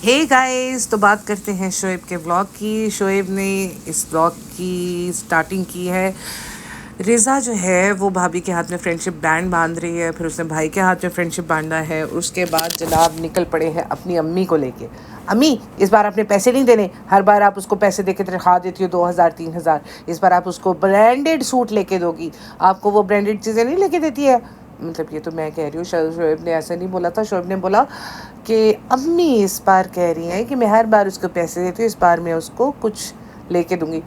Hey guys, तो बात करते हैं शोएब के व्लॉग की। शोएब ने इस व्लॉग की स्टार्टिंग की है। रिज़ा जो है वो भाभी के हाथ में फ्रेंडशिप बैंड बांध रही है, फिर उसने भाई के हाथ में फ्रेंडशिप बांधा है। उसके बाद जनाब निकल पड़े हैं अपनी अम्मी को लेके। अम्मी, इस बार आपने पैसे नहीं देने। हर बार आप उसको पैसे दे के तनख्वाह देती हो 2000 3000। इस बार आप उसको ब्रांडेड सूट लेके दोगी, आपको वो ब्रांडेड चीज़ें नहीं लेके देती है। मतलब ये तो मैं कह रही हूँ, शोएब ने ऐसा नहीं बोला था। शोएब ने बोला कि अम्मी इस बार कह रही हैं कि मैं हर बार उसको पैसे देती हूँ, इस बार मैं उसको कुछ लेके दूंगी।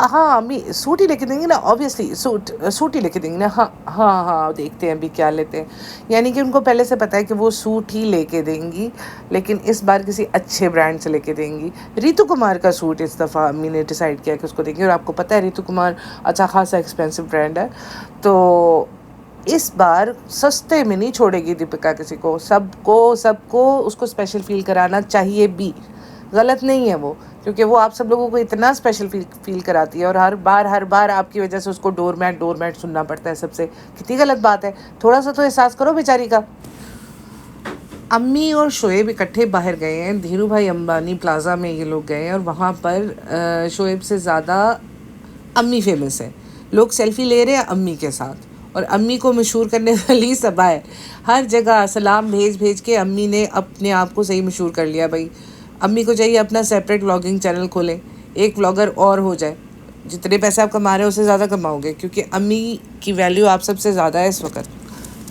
हाँ अम्मी, सूट ही लेके देंगे ना, ऑब्वियसली सूट ही लेके देंगे ना। हाँ हाँ हाँ, देखते हैं अभी क्या लेते हैं। यानी कि उनको पहले से पता है कि वो सूट ही लेके देंगी, लेकिन इस बार किसी अच्छे ब्रांड से लेके देंगी। रितु कुमार का सूट इस दफ़ा अम्मी ने डिसाइड किया कि उसको देंगी। और आपको पता है रितु कुमार अच्छा खासा एक्सपेंसिव ब्रांड है, तो इस बार सस्ते में नहीं छोड़ेगी दीपिका किसी को। सबको उसको स्पेशल फील कराना चाहिए भी। गलत नहीं है वो, क्योंकि वो आप सब लोगों को इतना स्पेशल फील कराती है, और हर बार आपकी वजह से उसको डोरमैट सुनना पड़ता है सबसे। कितनी गलत बात है। थोड़ा सा तो एहसास करो बेचारी का। अम्मी और शोएब इकट्ठे बाहर गए हैं, धीरू भाई अंबानी प्लाजा में ये लोग गए हैं, और वहाँ पर शोएब से ज़्यादा अम्मी फेमस है। लोग सेल्फी ले रहे हैं अम्मी के साथ, और अम्मी को मशहूर करने वाली सभा है। हर जगह सलाम भेज के अम्मी ने अपने आप को सही मशहूर कर लिया भाई। अम्मी को चाहिए अपना सेपरेट व्लॉगिंग चैनल खोलें, एक व्लॉगर और हो जाए। जितने पैसे आप कमा रहे हो उससे ज़्यादा कमाओगे, क्योंकि अम्मी की वैल्यू आप सबसे ज़्यादा है इस वक्त।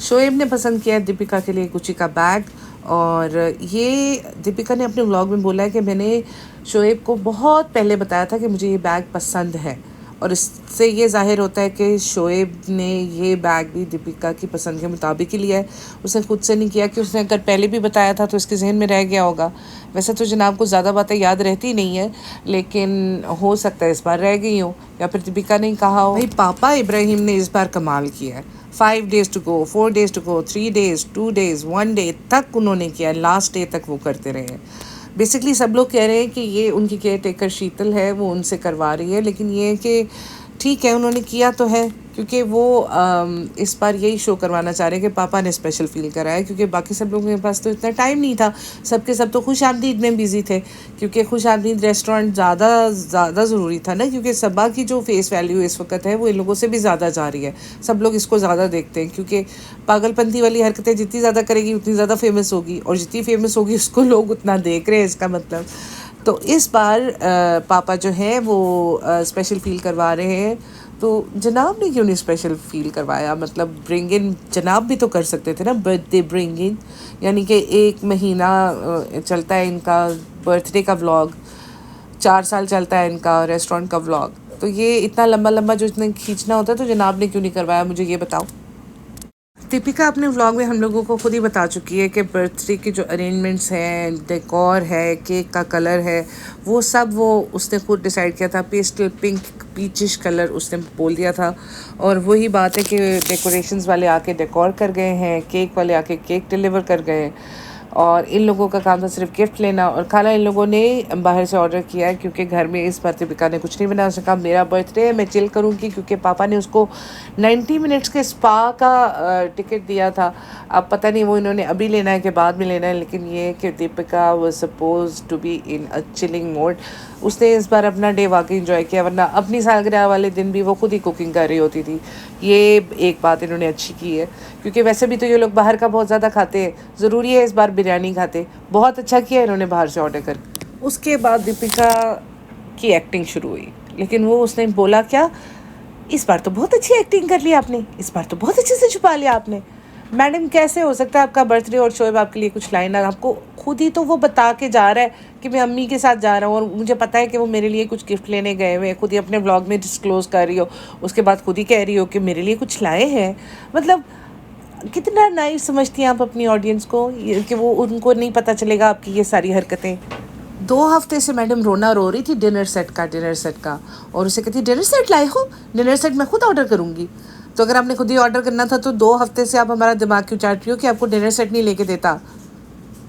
शोएब ने पसंद किया दीपिका के लिए गुच्ची का बैग, और ये दीपिका ने अपने व्लॉग में बोला है कि मैंने शोएब को बहुत पहले बताया था कि मुझे ये बैग पसंद है, और इससे ये जाहिर होता है कि शोएब ने ये बैग भी दीपिका की पसंद के मुताबिक ही लिया है। उसने खुद से नहीं किया कि उसने अगर पहले भी बताया था तो इसके जहन में रह गया होगा। वैसे तो जनाब को ज़्यादा बातें याद रहती नहीं है, लेकिन हो सकता है इस बार रह गई हो, या फिर दीपिका ने कहा हो। भाई पापा इब्राहिम ने इस बार कमाल किया है। 5 days to go, 4 days to go, 3 days, 2 days, 1 day तक उन्होंने किया, लास्ट डे तक वो करते रहे हैं। बेसिकली सब लोग कह रहे हैं कि ये उनकी केयर टेकर शीतल है, वो उनसे करवा रही है, लेकिन ये है कि ठीक है उन्होंने किया तो है, क्योंकि वो इस बार यही शो करवाना चाह रहे हैं कि पापा ने स्पेशल फील करा है, क्योंकि बाकी सब लोगों के पास तो इतना टाइम नहीं था। सबके सब तो खुश आमदीद में बिजी थे, क्योंकि खुश आमदीद रेस्टोरेंट ज़्यादा ज़रूरी था ना, क्योंकि सबा की जो फेस वैल्यू इस वक्त है वो इन लोगों से भी ज़्यादा जा रही है। सब लोग इसको ज़्यादा देखते हैं, क्योंकि पागलपंथी वाली हरकतें जितनी ज़्यादा करेगी उतनी ज़्यादा फेमस होगी, और जितनी फेमस होगी उसको लोग उतना देख रहे हैं, इसका मतलब। तो इस बार पापा जो है वो स्पेशल फील करवा रहे हैं। तो जनाब ने क्यों नहीं स्पेशल फील करवाया? मतलब ब्रिंग इन जनाब भी तो कर सकते थे ना, बर्थडे ब्रिंग इन। यानी कि 1 महीना चलता है इनका बर्थडे का व्लॉग, 4 साल चलता है इनका रेस्टोरेंट का व्लॉग, तो ये इतना लंबा जो इतना खींचना होता है, तो जनाब ने क्यों नहीं करवाया? मुझे ये बताओ। दीपिका अपने व्लॉग में हम लोगों को खुद ही बता चुकी है कि बर्थडे की जो अरेंजमेंट्स हैं, डेकोर है, केक का कलर है, वो सब वो उसने खुद डिसाइड किया था। पेस्टल पिंक पीचिश कलर उसने बोल दिया था, और वही बात है कि डेकोरेशंस वाले आके डेकोर कर गए हैं, केक वाले आके केक डिलीवर कर गए हैं, और इन लोगों का काम था सिर्फ गिफ्ट लेना। और खाना इन लोगों ने बाहर से ऑर्डर किया है, क्योंकि घर में इस बार दीपिका ने कुछ नहीं बना सका। मेरा बर्थडे है, मैं चिल करूँगी, क्योंकि पापा ने उसको 90 मिनट्स के स्पा का टिकट दिया था। अब पता नहीं वो इन्होंने अभी लेना है कि बाद में लेना है, लेकिन ये कि Deepika was suppose to be in a chilling mode. उसने इस बार अपना डे वाकई इंजॉय किया, वरना अपनी सालगिरह वाले दिन भी वो खुद ही कुकिंग कर रही होती थी। ये एक बात इन्होंने अच्छी की है, क्योंकि वैसे भी तो ये लोग बाहर का बहुत ज़्यादा खाते हैं, ज़रूरी है इस बार बिरयानी खाते। बहुत अच्छा किया इन्होंने बाहर से ऑर्डर कर। उसके बाद दीपिका की एक्टिंग शुरू हुई, लेकिन वो उसने बोला क्या, इस बार तो बहुत अच्छी एक्टिंग कर ली आपने, इस बार तो बहुत अच्छे से छुपा लिया आपने। मैडम कैसे हो सकता है आपका बर्थडे और शोएब आपके लिए कुछ लाए ना? आपको खुद ही तो वो बता के जा रहा है कि मैं अम्मी के साथ जा रहा हूँ, और मुझे पता है कि वो मेरे लिए कुछ गिफ्ट लेने गए हुए हैं। खुद ही अपने ब्लॉग में डिस्क्लोज़ कर रही हो, उसके बाद खुद ही कह रही हो कि मेरे लिए कुछ लाए हैं। मतलब कितना नाइव समझती हैं आप अपनी ऑडियंस को, कि वो उनको नहीं पता चलेगा आपकी ये सारी हरकतें। 2 हफ्ते से मैडम रोना रो रही थी डिनर सेट का, और उसे कहती डिनर सेट लाए हो? डिनर सेट मैं खुद ऑर्डर करूँगी। तो अगर आपने खुद ही ऑर्डर करना था तो 2 हफ्ते से आप हमारा दिमाग क्यों चाट रही हो कि आपको डिनर सेट नहीं लेके देता?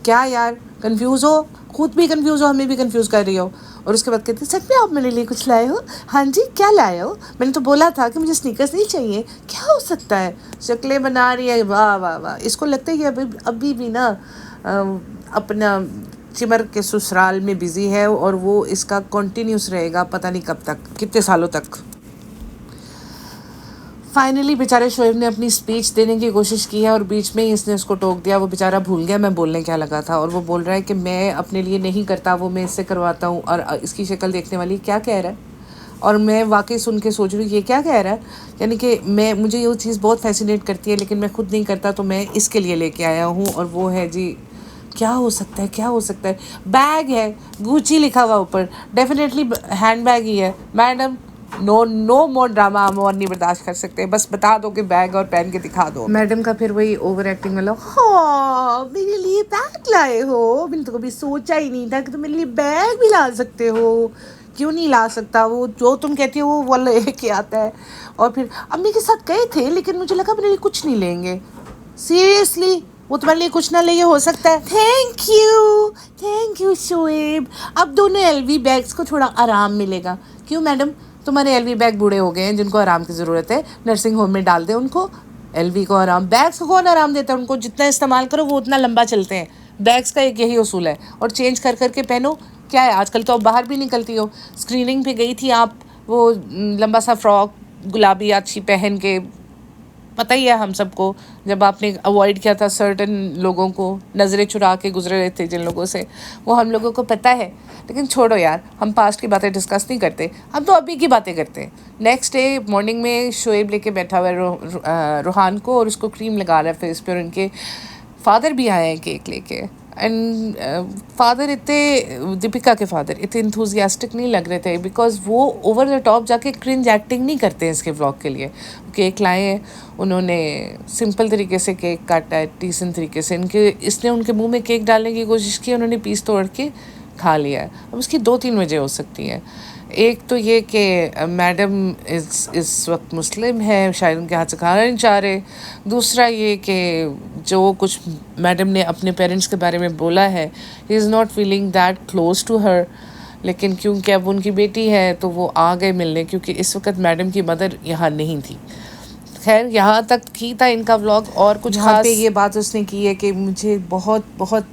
क्या यार, कंफ्यूज हो, खुद भी कंफ्यूज हो, हमें भी कंफ्यूज कर रही हो। और उसके बाद कहती सच में आप मेरे लिए कुछ लाए हो? हाँ जी, क्या लाए हो? मैंने तो बोला था कि मुझे स्नीकर्स नहीं चाहिए। क्या हो सकता है? शक्लें बना रही है, वाह वाह वाह। इसको लगता है कि अभी भी ना अपना चिमर के ससुराल में बिजी है और वो इसका कंटिन्यूस रहेगा, पता नहीं कब तक, कितने सालों तक। फाइनली बेचारे शोएब ने अपनी स्पीच देने की कोशिश की है और बीच में ही इसने उसको टोक दिया। वो बेचारा भूल गया मैं बोलने क्या लगा था, और वो बोल रहा है कि मैं अपने लिए नहीं करता, वो मैं इससे करवाता हूँ। और इसकी शक्ल देखने वाली क्या कह रहा है, और मैं वाकई सुन के सोच रही हूँ ये क्या कह रहा है। यानी कि मुझे ये चीज़ बहुत फैसिनेट करती है, लेकिन मैं खुद नहीं करता, तो मैं इसके लिए लेके आया हूँ। और वो है जी, क्या हो सकता है, क्या हो सकता है। बैग है, गुची लिखा हुआ ऊपर, डेफिनेटली हैंड बैग ही है। मैडम नो मोर ड्रामा, हम और नहीं बर्दाश्त कर सकते, बस बता दो कि बैग और पहन के दिखा दो। मैडम का फिर वही ओवर एक्टिंग वाला, हाँ मेरे लिए बैग लाए हो, मैंने तो कभी सोचा ही नहीं था कि तुम मेरे लिए बैग भी ला सकते हो। क्यों नहीं ला सकता, वो जो तुम कहती हो वो लेके आता है। और फिर अम्मी के साथ गए थे, लेकिन मुझे लगा मेरे लिए कुछ नहीं लेंगे। सीरियसली वो तुम्हारे लिए कुछ ना ले, हो सकता है। Thank you Shoaib. अब दोनों एलवी बैग्स को थोड़ा आराम मिलेगा। क्यों मैडम, तुम्हारे एलवी बैग बूढ़े हो गए हैं, जिनको आराम की ज़रूरत है, नर्सिंग होम में डाल दें उनको। एलवी को आराम, बैग्स को कौन आराम देता है, उनको जितना इस्तेमाल करो वो उतना लंबा चलते हैं। बैग्स का एक यही उसूल है, और चेंज कर करके पहनो। क्या है, आजकल तो अब बाहर भी निकलती हो, स्क्रीनिंग पे गई थी आप, वो लंबा सा फ्रॉक गुलाबी अच्छी पहन के, पता ही है हम सबको, जब आपने अवॉइड किया था सर्टन लोगों को, नज़रें चुरा के गुजरे रहे थे जिन लोगों से, वो हम लोगों को पता है। लेकिन छोड़ो यार, हम पास्ट की बातें डिस्कस नहीं करते, हम तो अभी की बातें करते हैं। नेक्स्ट डे मॉर्निंग में शोएब लेके बैठा हुआ है रूहान को, और उसको क्रीम लगा रहा है फेस पे, और उनके फादर भी आए हैं केक लेके। एंड फादर इतने, दीपिका के फादर इतने इंथुजियास्टिक नहीं लग रहे थे, बिकॉज वो ओवर द टॉप जाके क्रिंज एक्टिंग नहीं करते हैं इसके व्लॉग के लिए। केक लाए हैं, उन्होंने सिंपल तरीके से केक काटा है, डिसेंट तरीके से। इसने उनके मुंह में केक डालने की कोशिश की, उन्होंने पीस तोड़ के खा लिया है। अब उसकी 2-3 वजह हो सकती हैं। एक तो ये कि मैडम इस वक्त मुस्लिम है, शायद उनके हाथ से खाना नहीं चाह रहे। दूसरा ये कि जो कुछ मैडम ने अपने पेरेंट्स के बारे में बोला है, he is not feeling that close to her. लेकिन क्योंकि अब उनकी बेटी है तो वो आ गए मिलने, क्योंकि इस वक्त मैडम की मदर यहाँ नहीं थी। खैर यहाँ तक ही था इनका व्लॉग, और कुछ खास पे ये बात उसने की है कि मुझे बहुत बहुत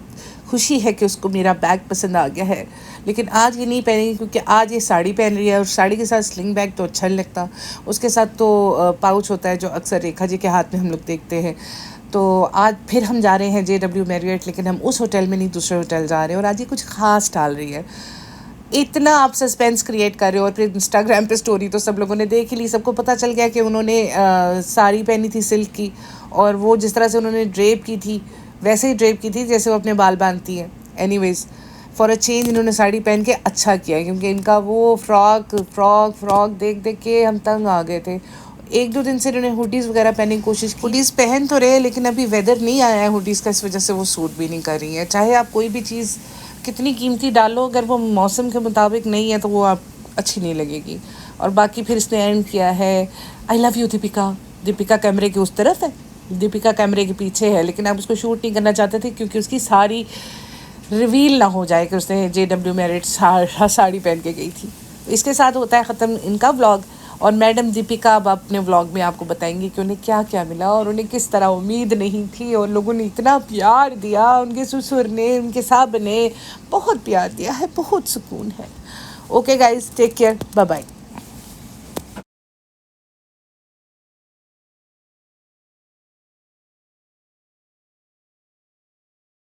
खुशी है कि उसको मेरा बैग पसंद आ गया है, लेकिन आज ये नहीं पहनेगी क्योंकि आज ये साड़ी पहन रही है, और साड़ी के साथ स्लिंग बैग तो अच्छा नहीं लगता। उसके साथ तो पाउच होता है जो अक्सर रेखा जी के हाथ में हम लोग देखते हैं। तो आज फिर हम जा रहे हैं JW मैरियट, लेकिन हम उस होटल में नहीं, दूसरे होटल जा रहे हैं, और आज ये कुछ ख़ास डाल रही है। इतना आप सस्पेंस क्रिएट कर रहे हो, और फिर इंस्टाग्राम पे स्टोरी तो सब लोगों ने देख ही ली, सबको पता चल गया कि उन्होंने साड़ी पहनी थी सिल्क की, और वो जिस तरह से उन्होंने ड्रेप की थी वैसे ही ड्रेप की थी जैसे वो अपने बाल बांधती हैं। एनीवेज, फॉर अ चेंज इन्होंने साड़ी पहन के अच्छा किया है, क्योंकि इनका वो फ्रॉक देख देख के हम तंग आ गए थे। 1-2 दिन से इन्होंने हुडीज़ वगैरह पहनने की कोशिश की, हुडीज़ पहन तो रहे, लेकिन अभी वेदर नहीं आया है हुडीज़ का, इस वजह से वो सूट भी नहीं कर रही है। चाहे आप कोई भी चीज़ कितनी कीमती डालो, अगर वो मौसम के मुताबिक नहीं है तो वो आप अच्छी नहीं लगेगी। और बाकी फिर इसने एंड किया है, I love you Deepika. Deepika कैमरे के उस तरफ है, दीपिका कैमरे के पीछे है, लेकिन आप उसको शूट नहीं करना चाहते थे क्योंकि उसकी सारी रिवील ना हो जाए कि उसने JW मैरिट साड़ी पहन के गई थी। इसके साथ होता है ख़त्म इनका व्लॉग, और मैडम दीपिका अब अपने व्लॉग में आपको बताएंगी कि उन्हें क्या क्या मिला, और उन्हें किस तरह उम्मीद नहीं थी, और लोगों ने इतना प्यार दिया, उनके ससुर ने, उनके साहब ने बहुत प्यार दिया है, बहुत सुकून है। Okay guys, take care, bye bye.